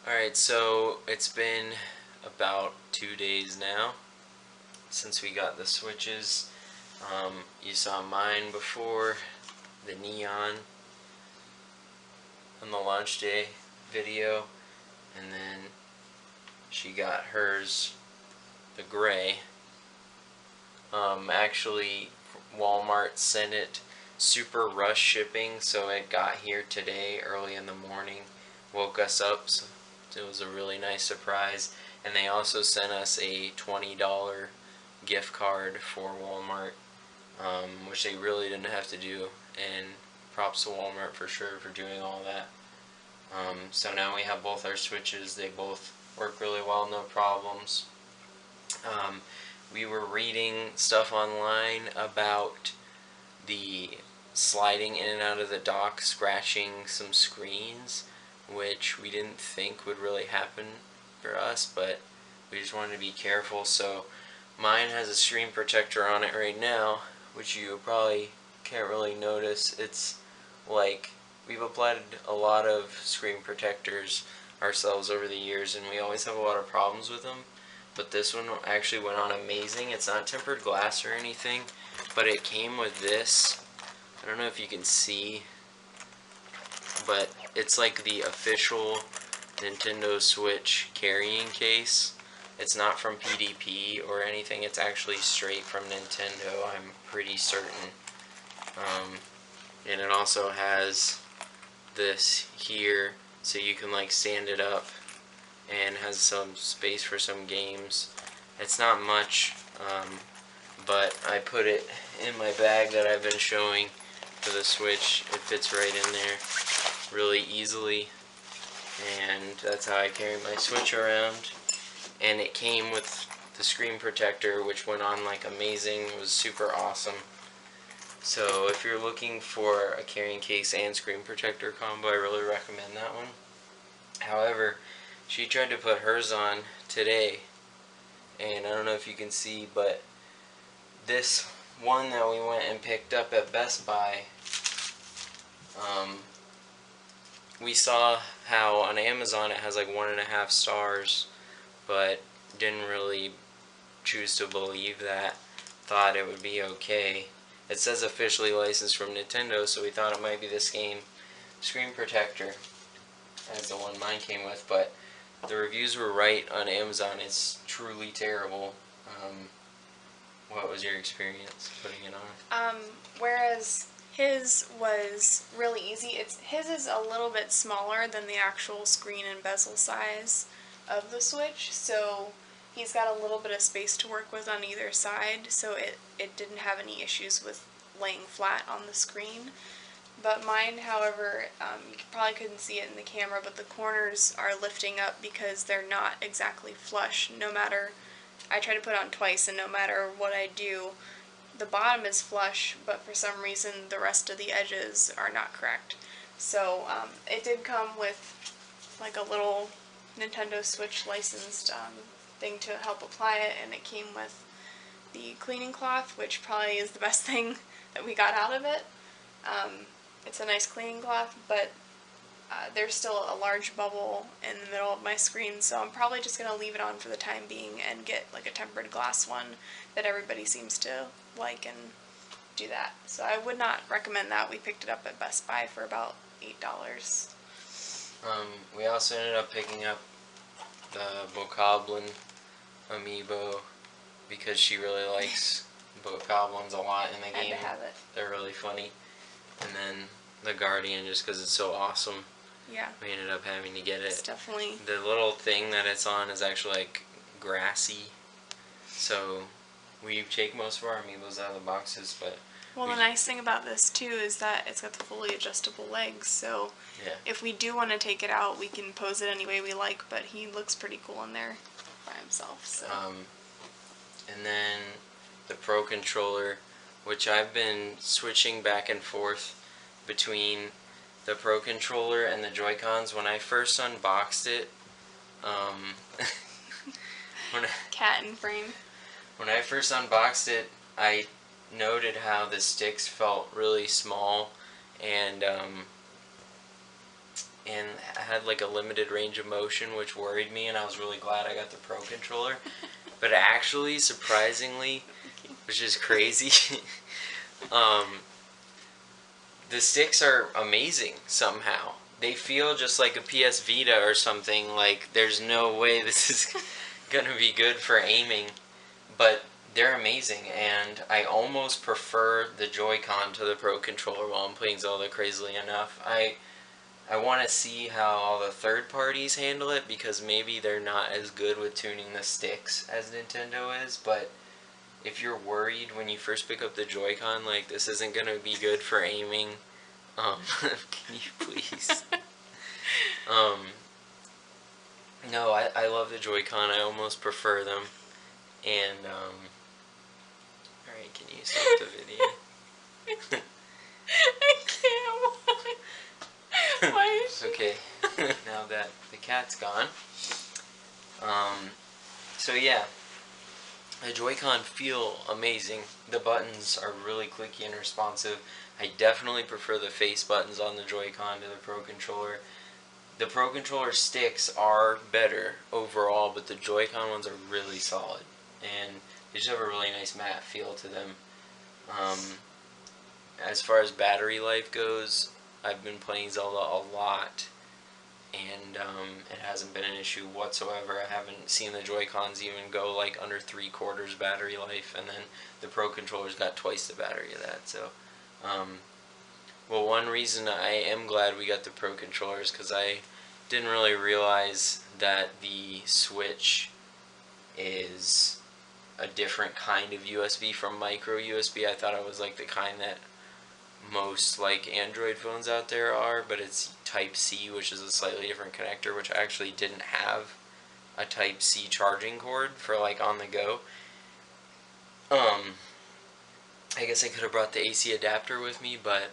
Alright, so it's been about 2 days now since we got the switches. You saw mine before, the neon, on the launch day video, and then she got hers, the gray. Actually, Walmart sent it super rush shipping, so it got here today early in the morning. Woke us up, so it was a really nice surprise. And they also sent us a $20 gift card for Walmart, which they really didn't have to do, and props to Walmart for sure for doing all that. So now we have both our switches. They both work really well, no problems. We were reading stuff online about the sliding in and out of the dock, scratching some screens, which we didn't think would really happen for us, but we just wanted to be careful. So mine has a screen protector on it right now, which you probably can't really notice. It's like we've applied a lot of screen protectors ourselves over the years, and we always have a lot of problems with them. But this one actually went on amazing. It's not tempered glass or anything, but it came with this. I don't know if you can see, but it's like the official Nintendo Switch carrying case. It's not from PDP or anything. It's actually straight from Nintendo, I'm pretty certain. And it also has this here, so you can like stand it up, and has some space for some games. It's not much, but I put it in my bag that I've been showing for the Switch. It fits right in there really easily, and that's how I carry my Switch around. And it came with the screen protector, which went on like amazing. It was super awesome. So if you're looking for a carrying case and screen protector combo, I really recommend that one. However, she tried to put hers on today, and I don't know if you can see, but this one that we went and picked up at Best Buy, we saw how on Amazon it has like 1.5 stars, but didn't really choose to believe that. Thought it would be okay. It says officially licensed from Nintendo, so we thought it might be the same screen protector as the one mine came with, but the reviews were right on Amazon. It's truly terrible. What was your experience putting it on? Whereas his was really easy. His is a little bit smaller than the actual screen and bezel size of the Switch, so he's got a little bit of space to work with on either side, so it didn't have any issues with laying flat on the screen. But mine, however, you probably couldn't see it in the camera, but the corners are lifting up because they're not exactly flush. No matter, I try to put it on twice, and no matter what I do, the bottom is flush, but for some reason the rest of the edges are not correct. So it did come with like a little Nintendo Switch licensed thing to help apply it, and it came with the cleaning cloth, which probably is the best thing that we got out of it. It's a nice cleaning cloth, but there's still a large bubble in the middle of my screen, so I'm probably just going to leave it on for the time being and get like a tempered glass one that everybody seems to like and do that. So I would not recommend that. We picked it up at Best Buy for about $8. We also ended up picking up the Bokoblin amiibo because she really likes Bokoblins a lot in the game. Had to have it. They're really funny. And then the Guardian, just because it's so awesome. Yeah. We ended up having to get it. It's definitely... The little thing that it's on is actually like grassy. So we take most of our amiibos out of the boxes, but... Well, the nice thing about this too is that it's got the fully adjustable legs, so yeah, if we do want to take it out, we can pose it any way we like, but he looks pretty cool in there by himself. So. And then the Pro Controller, which I've been switching back and forth between the Pro Controller and the Joy-Cons. When I first unboxed it, Cat in frame. When I first unboxed it, I noted how the sticks felt really small, and and I had like a limited range of motion, which worried me, and I was really glad I got the Pro Controller. But actually, surprisingly, which is crazy, um, the sticks are amazing somehow. They feel just like a PS Vita or something. Like, there's no way this is gonna be good for aiming, but they're amazing, and I almost prefer the Joy-Con to the Pro Controller while I'm playing Zelda, crazily enough. I want to see how all the third parties handle it, because maybe they're not as good with tuning the sticks as Nintendo is, but if you're worried when you first pick up the Joy-Con, like, this isn't going to be good for aiming, can you please? um, no, I love the Joy-Con. I almost prefer them. And, alright, can you stop the video? I can't. Why is she... Okay, now that the cat's gone. So yeah, the Joy-Con feel amazing. The buttons are really clicky and responsive. I definitely prefer the face buttons on the Joy-Con to the Pro Controller. The Pro Controller sticks are better overall, but the Joy-Con ones are really solid. And they just have a really nice matte feel to them. As far as battery life goes, I've been playing Zelda a lot, and it hasn't been an issue whatsoever. I haven't seen the Joy-Cons even go like under 3/4 battery life, and then the Pro Controller's got twice the battery of that. So, well, one reason I am glad we got the Pro Controller is because I didn't really realize that the Switch is a different kind of USB from micro USB. I thought it was like the kind that most like Android phones out there are, but it's Type-C, which is a slightly different connector, which I actually didn't have a Type-C charging cord for like on the go. I guess I could have brought the AC adapter with me, but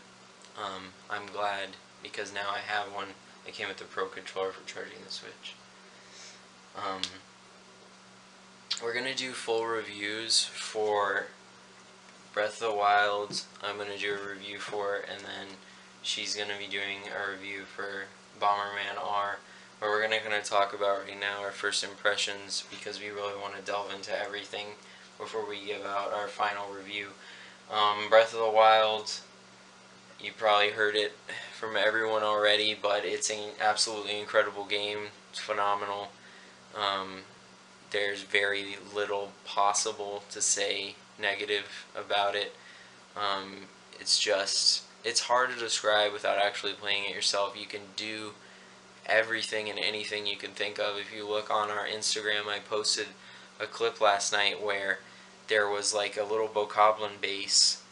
I'm glad, because now I have one that came with the Pro Controller for charging the Switch. We're gonna do full reviews for Breath of the Wild. I'm gonna do a review for it, and then she's gonna be doing a review for Bomberman R. But we're gonna talk about right now our first impressions, because we really want to delve into everything before we give out our final review. Breath of the Wild, you probably heard it from everyone already, but it's an absolutely incredible game. It's phenomenal. There's very little possible to say negative about it. It's hard to describe without actually playing it yourself. You can do everything and anything you can think of. If you look on our Instagram, I posted a clip last night where there was like a little bokoblin base,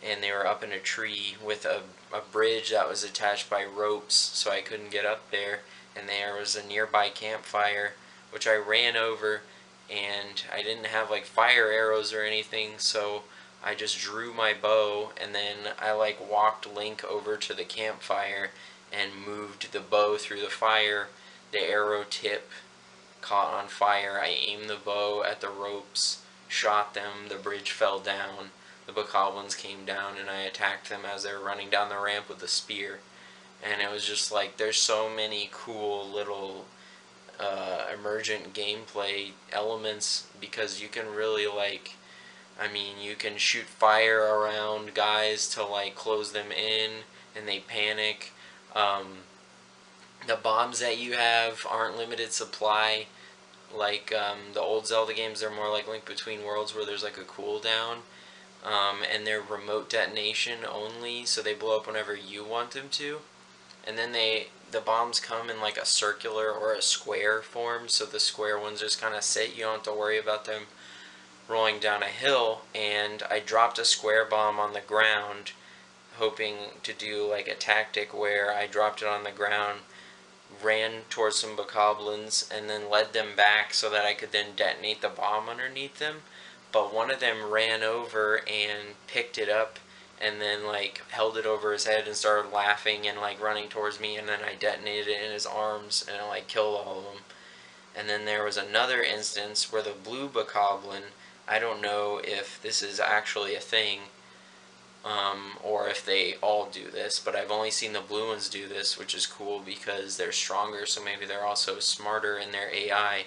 and they were up in a tree with a bridge that was attached by ropes, so I couldn't get up there, and there was a nearby campfire, which I ran over, and I didn't have like fire arrows or anything, so I just drew my bow, and then I like walked Link over to the campfire and moved the bow through the fire. The arrow tip caught on fire. I aimed the bow at the ropes, shot them, the bridge fell down, the bokoblins came down, and I attacked them as they were running down the ramp with a spear. And it was just like, there's so many cool little emergent gameplay elements, because you can really like, I mean, you can shoot fire around guys to like close them in and they panic. The bombs that you have aren't limited supply like the old Zelda games. They're more like Link Between Worlds, where there's like a cooldown, and they're remote detonation only, so they blow up whenever you want them to. And then the bombs come in like a circular or a square form, so the square ones just kind of sit. You don't have to worry about them rolling down a hill. And I dropped a square bomb on the ground, hoping to do like a tactic where I dropped it on the ground, ran towards some bokoblins, and then led them back so that I could then detonate the bomb underneath them. But one of them ran over and picked it up, and then like held it over his head and started laughing and like running towards me, and then I detonated it in his arms, and it like killed all of them. And then there was another instance where the blue bokoblin, I don't know if this is actually a thing, or if they all do this, but I've only seen the blue ones do this, which is cool because they're stronger, so maybe they're also smarter in their AI.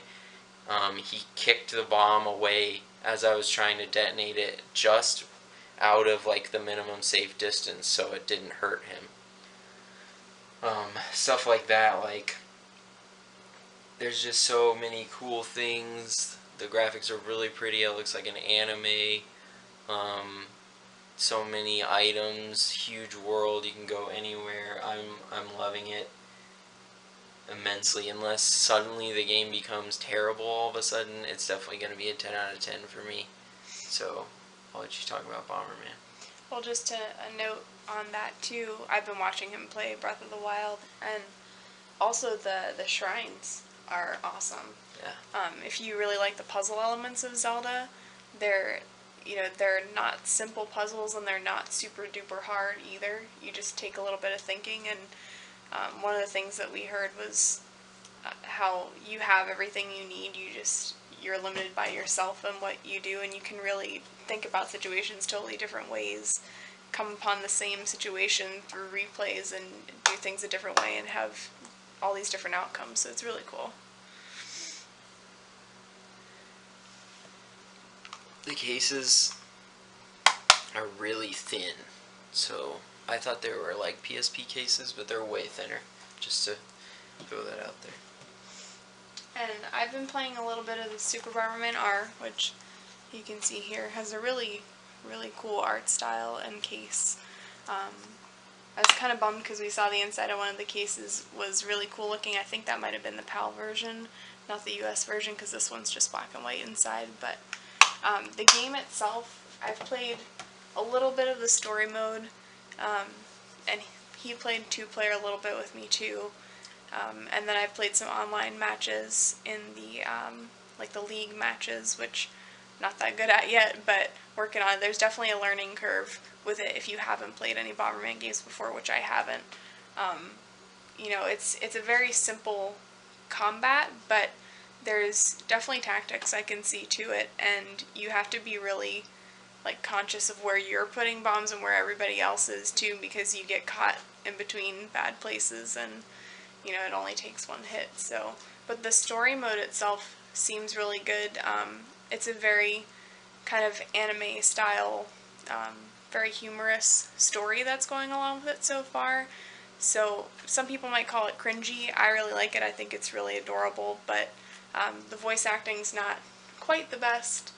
He kicked the bomb away as I was trying to detonate it, just out of like the minimum safe distance, so it didn't hurt him. Stuff like that, like there's just so many cool things. The graphics are really pretty. It looks like an anime. Um, so many items, huge world. You can go anywhere. I'm loving it immensely. Unless suddenly the game becomes terrible all of a sudden, it's definitely going to be a 10 out of 10 for me. So I'll let you talk about Bomberman. Well, just a note on that too. I've been watching him play Breath of the Wild, and also the shrines are awesome. Yeah. If you really like the puzzle elements of Zelda, they're they're not simple puzzles and they're not super duper hard either. You just take a little bit of thinking, and one of the things that we heard was how you have everything you need. You're limited by yourself and what you do, and you can really think about situations totally different ways, come upon the same situation through replays and do things a different way and have all these different outcomes. So it's really cool. The cases are really thin, so I thought they were like PSP cases, but they're way thinner. Just to throw that out there. And I've been playing a little bit of the Super Bomberman R, which you can see here has a really, really cool art style and case. I was kind of bummed because we saw the inside of one of the cases was really cool looking. I think that might have been the PAL version, not the US version, because this one's just black and white inside. But the game itself, I've played a little bit of the story mode, and he played 2-player a little bit with me too. And then I've played some online matches in the like the league matches, which I'm not that good at yet, but working on it. There's definitely a learning curve with it if you haven't played any Bomberman games before, which I haven't. It's a very simple combat, but there's definitely tactics I can see to it, and you have to be really like conscious of where you're putting bombs and where everybody else is too, because you get caught in between bad places, and it only takes one hit. So, but the story mode itself seems really good. It's a very kind of anime style, very humorous story that's going along with it so far. So some people might call it cringy. I really like it. I think it's really adorable, but the voice acting's not quite the best.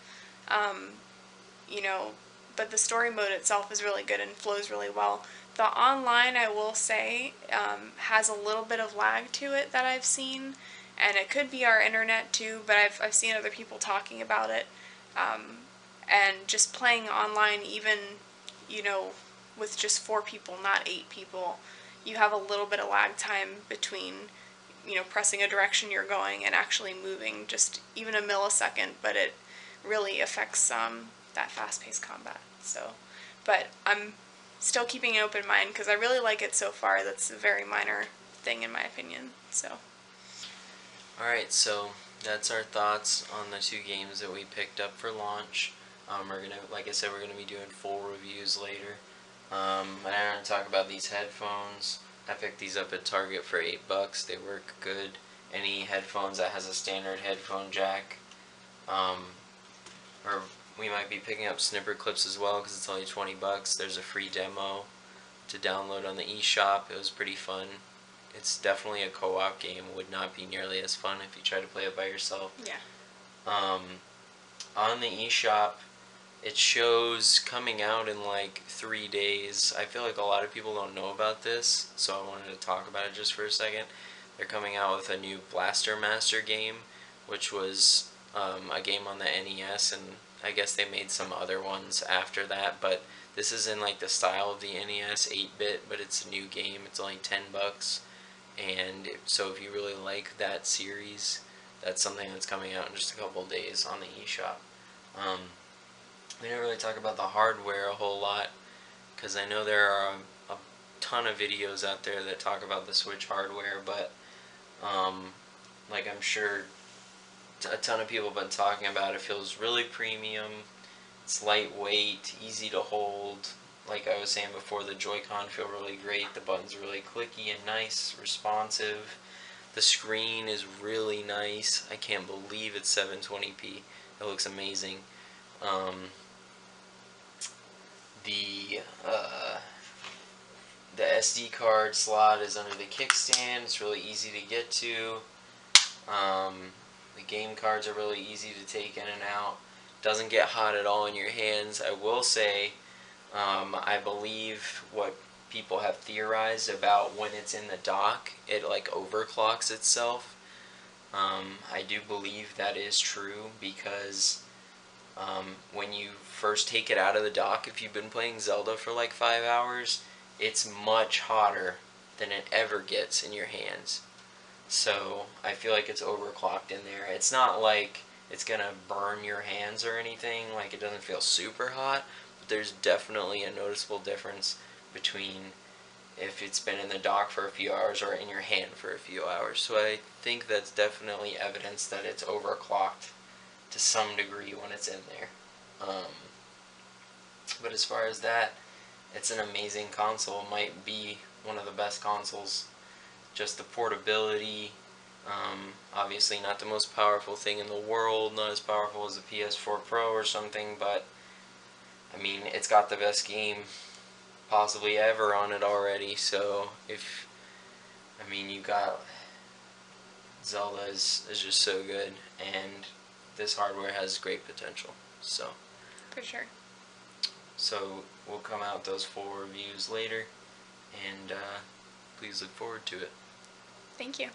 But the story mode itself is really good and flows really well. The online, I will say, has a little bit of lag to it that I've seen, and it could be our internet too, but I've seen other people talking about it. And just playing online, even, with just 4 people, not 8 people, you have a little bit of lag time between, pressing a direction you're going and actually moving, just even a millisecond, but it really affects that fast-paced combat. So, but I'm still keeping an open mind because I really like it so far. That's a very minor thing in my opinion. So. Alright, so that's our thoughts on the 2 games that we picked up for launch. We're gonna, like I said, we're gonna be doing full reviews later. And I'm gonna talk about these headphones. I picked these up at Target for $8. They work good. Any headphones that has a standard headphone jack, or we might be picking up snipper clips as well because it's only $20. There's a free demo to download on the eShop. It was pretty fun. It's definitely a co-op game. It would not be nearly as fun if you try to play it by yourself. Yeah. On the eShop, it shows coming out in like 3 days. I feel like a lot of people don't know about this, so I wanted to talk about it just for a second. They're coming out with a new Blaster Master game, which was a game on the NES, and I guess they made some other ones after that, but this is in like the style of the NES, 8-bit, but it's a new game. It's only $10, and so if you really like that series, that's something that's coming out in just a couple of days on the eShop. We didn't really talk about the hardware a whole lot, because I know there are a ton of videos out there that talk about the Switch hardware, but like I'm sure a ton of people have been talking about, it feels really premium. It's lightweight, easy to hold. like I was saying before, the Joy-Con feel really great. The buttons are really clicky and nice, responsive. The screen is really nice. I can't believe it's 720p. It looks amazing. Um, the uh, the SD card slot is under the kickstand. It's really easy to get to. The game cards are really easy to take in and out. Doesn't get hot at all in your hands. I will say, I believe what people have theorized about when it's in the dock, it like overclocks itself. I do believe that is true because when you first take it out of the dock, if you've been playing Zelda for like 5 hours, it's much hotter than it ever gets in your hands. So I feel like it's overclocked in there. It's not like it's gonna burn your hands or anything, like it doesn't feel super hot, but there's definitely a noticeable difference between if it's been in the dock for a few hours or in your hand for a few hours. So I think that's definitely evidence that it's overclocked to some degree when it's in there. But as far as that, it's an amazing console. It might be one of the best consoles. Just the portability, obviously not the most powerful thing in the world, not as powerful as the PS4 Pro or something, but I mean, it's got the best game possibly ever on it already. So if, I mean, you got Zelda is just so good, and this hardware has great potential. For sure. So we'll come out those full reviews later, and please look forward to it. Thank you.